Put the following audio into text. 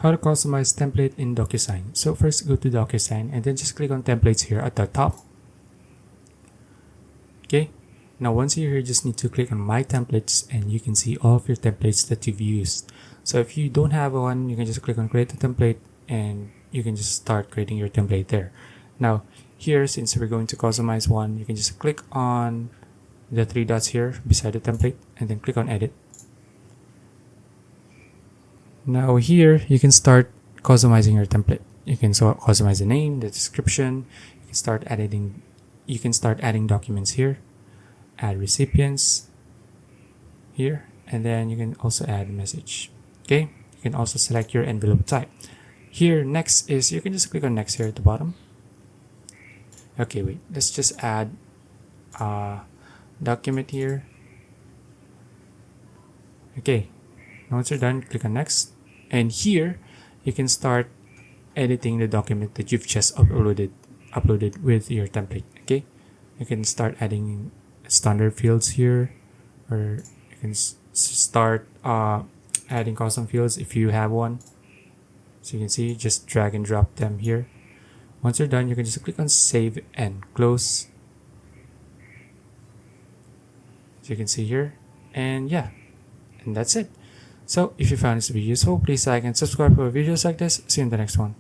How to customize template in DocuSign. So first go to DocuSign and then just click on templates here at the top. Okay, now once you're here, just need to click on my templates and you can see all of your templates that you've used. So if you don't have one, you can just click on create a template and you can just start creating your template there. Now here, since we're going to customize one, you can just click on the three dots here beside the template and then click on edit. Now here you can start customizing your template. You can customize the name, the description. You can start adding documents here, add recipients here, and then you can also add a message. Okay, you can also select your envelope type. Here next is, you can just click on next here at the bottom. Okay, wait, let's just add a document here. Okay, once you're done, click on next, and here you can start editing the document that you've just uploaded with your template. Okay, you can start adding standard fields here, or you can start adding custom fields if you have one. So you can see, just drag and drop them here. Once you're done, you can just click on save and close. So you can see here, and yeah, and that's it. So if you found this video useful, please like and subscribe for videos like this. See you in the next one.